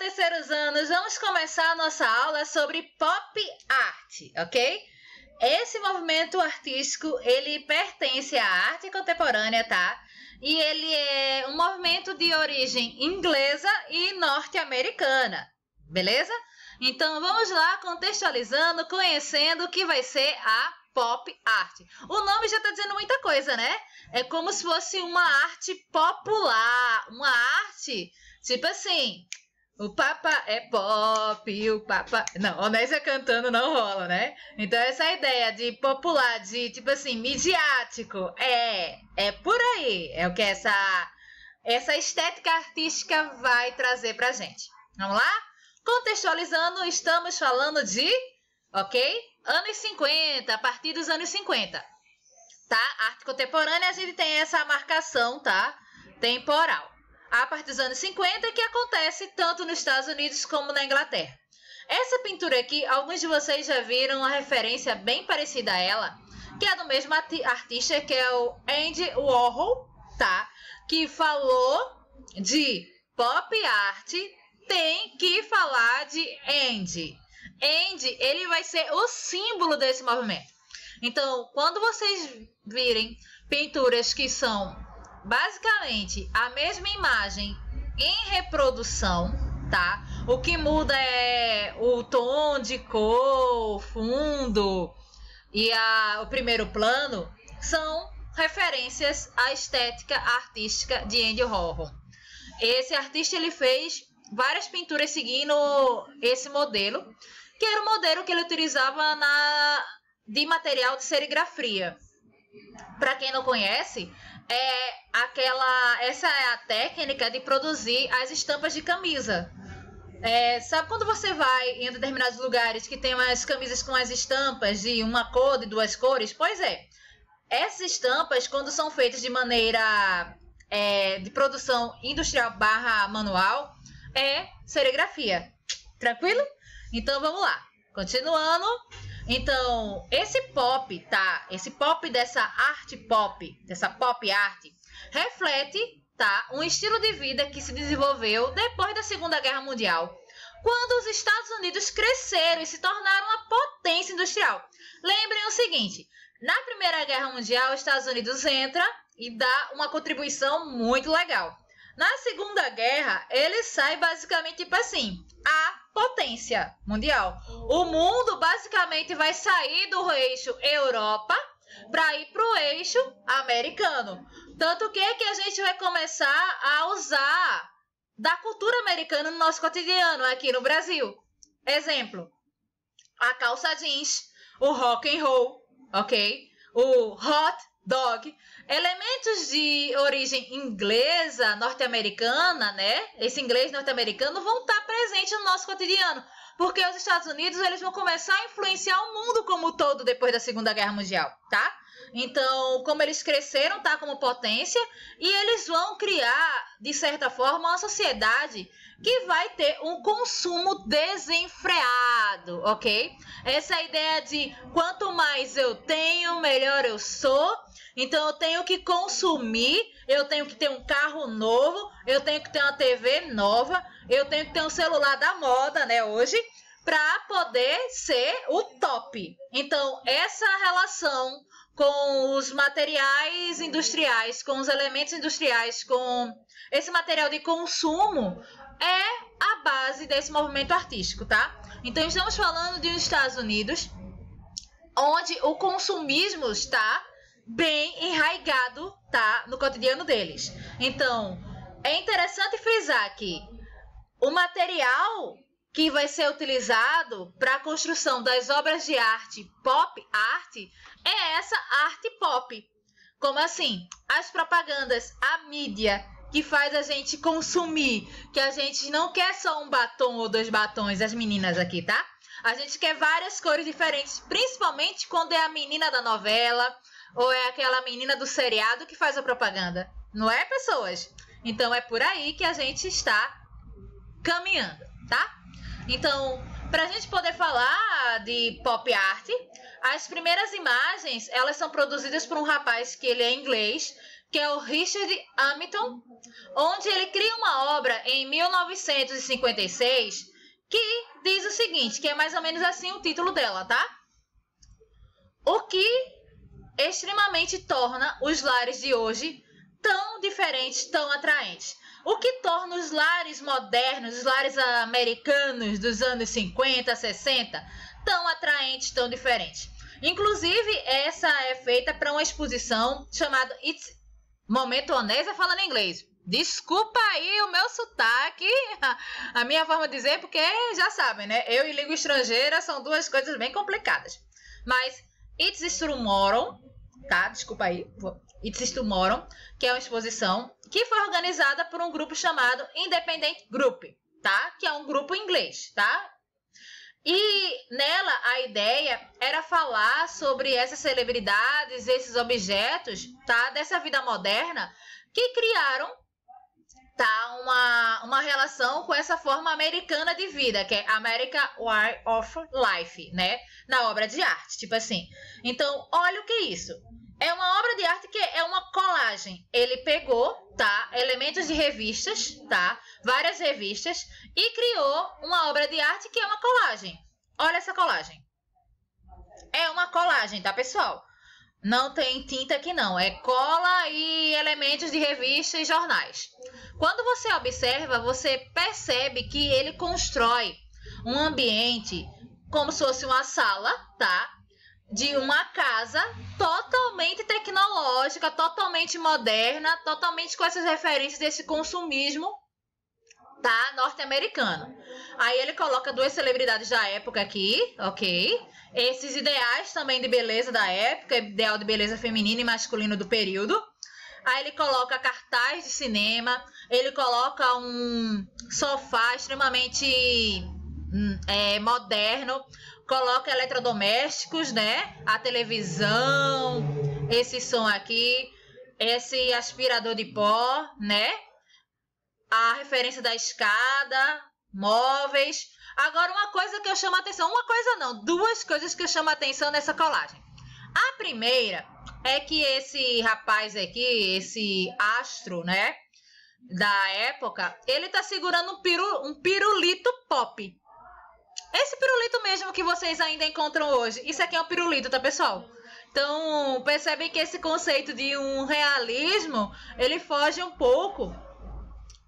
terceiros anos, vamos começar a nossa aula sobre pop art, ok? Esse movimento artístico, ele pertence à arte contemporânea, tá? E ele é um movimento de origem inglesa e norte-americana, beleza? Então, vamos lá, contextualizando, conhecendo o que vai ser a pop art. O nome já está dizendo muita coisa, né? É como se fosse uma arte popular, uma arte, tipo assim, o Papa é pop, o Papa... Não, Onésia cantando não rola, né? Então essa ideia de popular, de tipo assim, midiático, é por aí. É o que essa estética artística vai trazer pra gente. Vamos lá? Contextualizando, estamos falando de, ok? Anos 50, a partir dos anos 50. Tá? Arte contemporânea, a gente tem essa marcação, tá? Temporal. A partir dos anos 50, que acontece tanto nos Estados Unidos como na Inglaterra. Essa pintura aqui, alguns de vocês já viram uma referência bem parecida a ela, que é do mesmo artista, que é o Andy Warhol, tá? Que falou de pop art, tem que falar de Andy. Andy, ele vai ser o símbolo desse movimento. Então, quando vocês virem pinturas que são basicamente a mesma imagem em reprodução, tá? O que muda é o tom de cor, o fundo e o primeiro plano, são referências à estética artística de Andy Warhol. Esse artista, ele fez várias pinturas seguindo esse modelo, que era o modelo que ele utilizava de material de serigrafia. Para quem não conhece, essa é a técnica de produzir as estampas de camisa. Sabe quando você vai em determinados lugares que tem umas camisas com as estampas de uma cor, de duas cores? Pois é, essas estampas, quando são feitas de maneira de produção industrial / manual, é serigrafia. Tranquilo? Então vamos lá, continuando. Então, esse pop, tá? Esse pop dessa arte pop, dessa pop art, reflete, tá? Um estilo de vida que se desenvolveu depois da Segunda Guerra Mundial, quando os Estados Unidos cresceram e se tornaram uma potência industrial. Lembrem o seguinte, na Primeira Guerra Mundial, os Estados Unidos entra e dá uma contribuição muito legal. Na Segunda Guerra, ele sai basicamente tipo assim, a potência mundial. O mundo basicamente vai sair do eixo Europa para ir para o eixo americano. Tanto que a gente vai começar a usar da cultura americana no nosso cotidiano aqui no Brasil. Exemplo, a calça jeans, o rock and roll, ok? O hot dog. Elementos de origem inglesa, norte-americana, né? Esse inglês norte-americano vão estar presentes no nosso cotidiano, porque os Estados Unidos, eles vão começar a influenciar o mundo como um todo depois da Segunda Guerra Mundial, tá? Então, como eles cresceram, tá, como potência, e eles vão criar, de certa forma, uma sociedade que vai ter um consumo desenfreado, ok? Essa ideia de quanto mais eu tenho, melhor eu sou. Então, eu tenho que consumir, eu tenho que ter um carro novo, eu tenho que ter uma TV nova, eu tenho que ter um celular da moda, né, hoje, para poder ser o top. Então, essa relação com os materiais industriais, com os elementos industriais, com esse material de consumo, é a base desse movimento artístico, tá? Então, estamos falando de Estados Unidos, onde o consumismo está bem enraizado, tá, no cotidiano deles. Então, é interessante frisar que o material que vai ser utilizado para a construção das obras de arte pop art é essa arte pop. Como assim? As propagandas, a mídia que faz a gente consumir, que a gente não quer só um batom ou 2 batons, as meninas aqui, tá? A gente quer várias cores diferentes, principalmente quando é a menina da novela ou é aquela menina do seriado que faz a propaganda. Não é, pessoas? Então, é por aí que a gente está caminhando, tá? Então, para a gente poder falar de pop art, as primeiras imagens, elas são produzidas por um rapaz que ele é inglês, que é o Richard Hamilton, onde ele cria uma obra em 1956 que diz o seguinte, que é mais ou menos assim o título dela, tá? O que extremamente torna os lares de hoje tão diferentes, tão atraentes. O que torna os lares modernos, os lares americanos dos anos 50, 60, tão atraentes, tão diferentes. Inclusive, essa é feita para uma exposição chamada Momento Onésia falando em inglês. Desculpa aí o meu sotaque, a minha forma de dizer, porque já sabem, né? Eu e língua estrangeira são duas coisas bem complicadas. Mas It's Tomorrow, tá? Desculpa aí. It's Tomorrow, que é uma exposição que foi organizada por um grupo chamado Independent Group, tá? Que é um grupo inglês, tá? E nela a ideia era falar sobre essas celebridades, esses objetos, tá? Dessa vida moderna que criaram, tá? Uma relação com essa forma americana de vida, que é American Way of Life, né? Na obra de arte, tipo assim. Então, olha o que é isso. É uma obra de arte que é uma colagem. Ele pegou, tá, elementos de revistas, tá, várias revistas, e criou uma obra de arte que é uma colagem. Olha essa colagem. É uma colagem, tá, pessoal? Não tem tinta aqui não, é cola e elementos de revistas e jornais. Quando você observa, você percebe que ele constrói um ambiente como se fosse uma sala, tá? De uma casa totalmente tecnológica, totalmente moderna, totalmente com essas referências desse consumismo, tá? Norte-americano. Aí ele coloca duas celebridades da época aqui, ok? Esses ideais também de beleza da época, ideal de beleza feminina e masculino do período. Aí ele coloca cartaz de cinema, ele coloca um sofá extremamente moderno, coloca eletrodomésticos, né? A televisão, esse som aqui, esse aspirador de pó, né? A referência da escada, móveis. Agora, uma coisa que eu chamo a atenção, uma coisa não, duas coisas que eu chamo a atenção nessa colagem. A primeira é que esse rapaz aqui, esse astro, né? Da época, ele tá segurando um pirulito pop. Esse pirulito mesmo que vocês ainda encontram hoje. Isso aqui é um pirulito, tá, pessoal? Então, percebem que esse conceito de um realismo, ele foge um pouco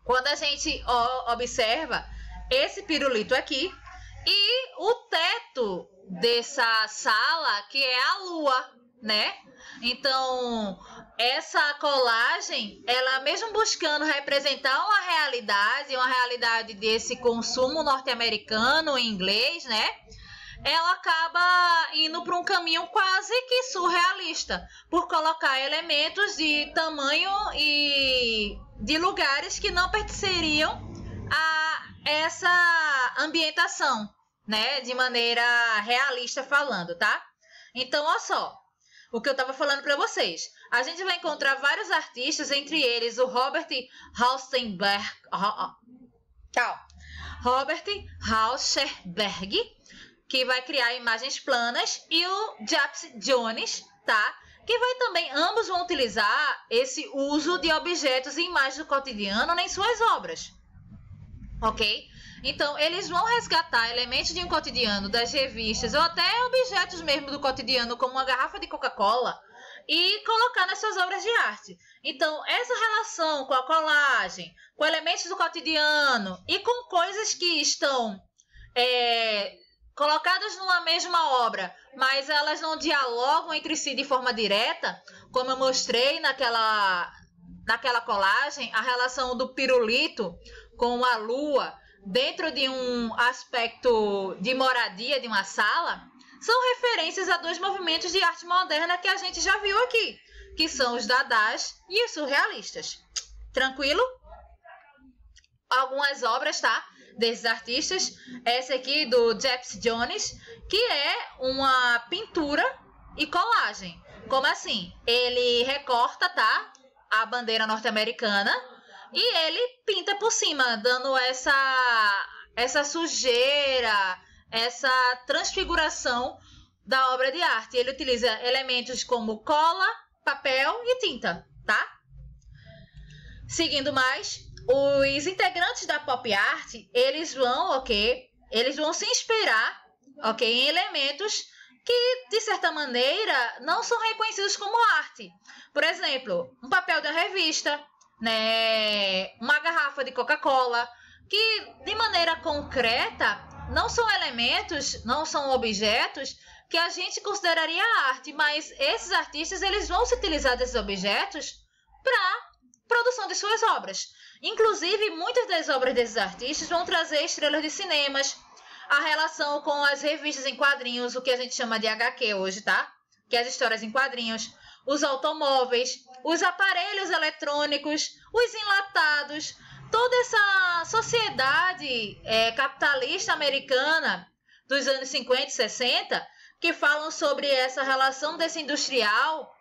quando a gente observa esse pirulito aqui e o teto dessa sala, que é a lua, né? Então, essa colagem, ela mesmo buscando representar uma realidade desse consumo norte-americano em inglês, né? Ela acaba indo para um caminho quase que surrealista, por colocar elementos de tamanho e de lugares que não pertenceriam a essa ambientação, né? De maneira realista falando, tá? Então, olha só. O que eu estava falando para vocês. A gente vai encontrar vários artistas, entre eles o Robert Rauschenberg, que vai criar imagens planas, e o Gypsy Jones, tá? Que vai também, ambos vão utilizar esse uso de objetos e imagens do cotidiano em suas obras. Ok? Então, eles vão resgatar elementos de um cotidiano, das revistas, ou até objetos mesmo do cotidiano, como uma garrafa de Coca-Cola, e colocar nas suas obras de arte. Então, essa relação com a colagem, com elementos do cotidiano e com coisas que estão colocadas numa mesma obra, mas elas não dialogam entre si de forma direta, como eu mostrei naquela colagem, a relação do pirulito com a lua, dentro de um aspecto de moradia de uma sala, são referências a dois movimentos de arte moderna que a gente já viu aqui, que são os dadás e os surrealistas. Tranquilo? Algumas obras, tá? Desses artistas. Essa aqui do Gypsy Jones, que é uma pintura e colagem. Como assim? Ele recorta, tá? A bandeira norte-americana e ele pinta por cima, dando essa sujeira, essa transfiguração da obra de arte. Ele utiliza elementos como cola, papel e tinta, tá? Seguindo mais, os integrantes da pop art, eles vão se inspirar, em elementos que, de certa maneira, não são reconhecidos como arte. Por exemplo, um papel da revista, né, uma garrafa de Coca-Cola, que, de maneira concreta, não são elementos, não são objetos que a gente consideraria arte, mas esses artistas, eles vão se utilizar desses objetos para produção de suas obras. Inclusive, muitas das obras desses artistas vão trazer estrelas de cinemas, a relação com as revistas em quadrinhos, o que a gente chama de HQ hoje, tá? Que é as histórias em quadrinhos, os automóveis, os aparelhos eletrônicos, os enlatados, toda essa sociedade capitalista americana dos anos 50 e 60, que falam sobre essa relação desse industrial,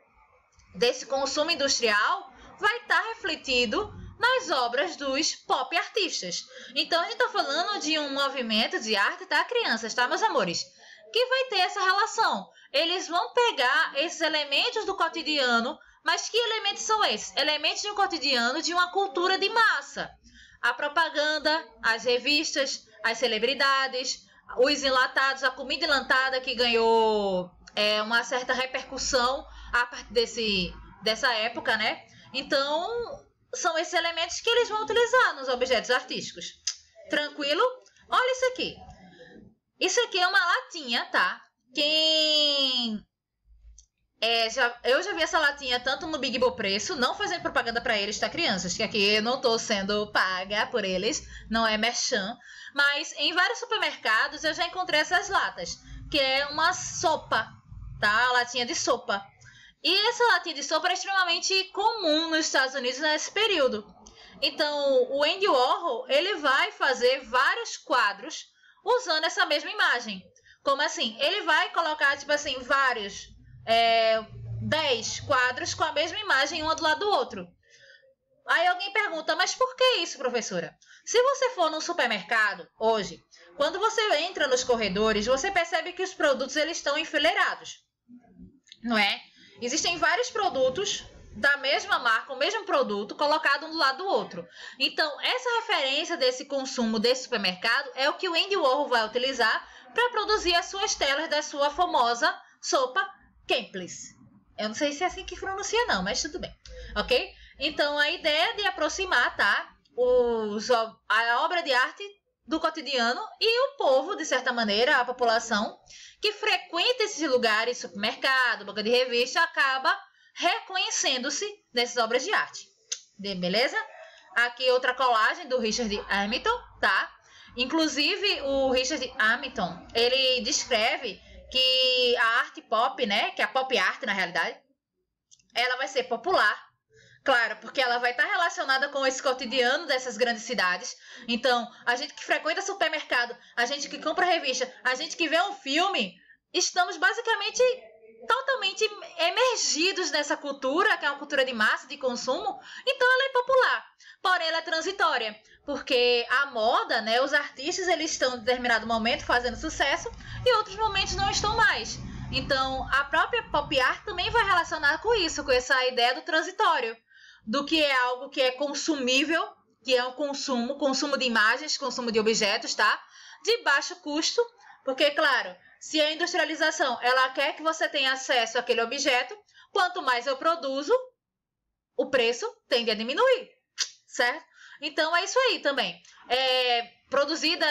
desse consumo industrial, vai estar refletido nas obras dos pop artistas. Então, a gente está falando de um movimento de arte, tá, crianças, tá, meus amores? Que vai ter essa relação. Eles vão pegar esses elementos do cotidiano, mas que elementos são esses? Elementos de um cotidiano, de uma cultura de massa. A propaganda, as revistas, as celebridades, os enlatados, a comida enlatada que ganhou uma certa repercussão a partir dessa época, né? Então, são esses elementos que eles vão utilizar nos objetos artísticos. Tranquilo? Olha isso aqui. Isso aqui é uma latinha, tá? Eu já vi essa latinha tanto no Big Bom Preço, não fazendo propaganda para eles, tá, crianças? Que aqui eu não tô sendo paga por eles, não é merchan. Mas em vários supermercados eu já encontrei essas latas, que é uma sopa, tá? A latinha de sopa. E essa latinha de sopa é extremamente comum nos Estados Unidos nesse período. Então, o Andy Warhol, ele vai fazer vários quadros usando essa mesma imagem. Como assim? Ele vai colocar, tipo assim, vários, 10 quadros com a mesma imagem, um do lado do outro. Aí alguém pergunta, mas por que isso, professora? Se você for num supermercado hoje, quando você entra nos corredores, você percebe que os produtos eles estão enfileirados, não é? Existem vários produtos da mesma marca, o mesmo produto, colocado um do lado do outro. Então, essa referência desse consumo desse supermercado é o que o Andy Warhol vai utilizar para produzir as suas telas da sua famosa sopa Campbell's. Eu não sei se é assim que pronuncia não, mas tudo bem, ok? Então, a ideia é de aproximar, tá? A obra de arte do cotidiano e o povo, de certa maneira, a população que frequenta esses lugares, supermercado, banca de revista, acaba reconhecendo-se nessas obras de arte. Beleza? Aqui outra colagem do Richard Hamilton, tá? Inclusive, o Richard Hamilton, ele descreve que a arte pop, né? Que a pop art, na realidade, ela vai ser popular. Claro, porque ela vai estar relacionada com esse cotidiano dessas grandes cidades. Então, a gente que frequenta supermercado, a gente que compra revista, a gente que vê um filme, estamos basicamente totalmente emergidos nessa cultura, que é uma cultura de massa, de consumo. Então, ela é popular. Porém, ela é transitória, porque a moda, né, os artistas, eles estão em determinado momento fazendo sucesso e outros momentos não estão mais. Então, a própria pop art também vai relacionar com isso, com essa ideia do transitório, do que é algo que é consumível, que é um consumo de imagens, consumo de objetos, tá? De baixo custo, porque, claro, se a industrialização, ela quer que você tenha acesso àquele objeto, quanto mais eu produzo, o preço tende a diminuir, certo? Então, é isso aí também. Produzida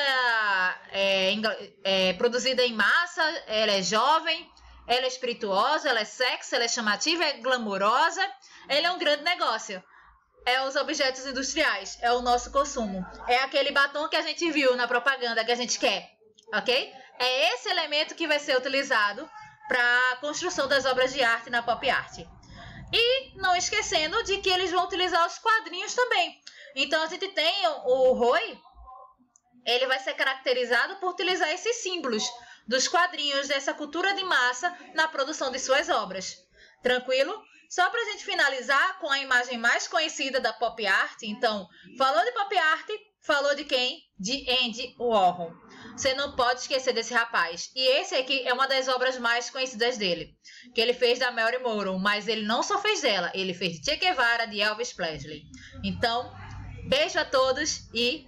em massa, ela é jovem, ela é espirituosa, ela é sexy, ela é chamativa, é glamurosa, ela é um grande negócio. É os objetos industriais, é o nosso consumo. É aquele batom que a gente viu na propaganda que a gente quer, ok? É esse elemento que vai ser utilizado para a construção das obras de arte na pop art. E não esquecendo de que eles vão utilizar os quadrinhos também. Então, a gente tem o Roy, ele vai ser caracterizado por utilizar esses símbolos dos quadrinhos, dessa cultura de massa na produção de suas obras. Tranquilo? Só para a gente finalizar com a imagem mais conhecida da pop art. Então, falou de pop art, falou de quem? De Andy Warhol. Você não pode esquecer desse rapaz. E esse aqui é uma das obras mais conhecidas dele, que ele fez da Marilyn Monroe, mas ele não só fez dela, ele fez de Che Guevara, de Elvis Presley. Então, Beijo a todos e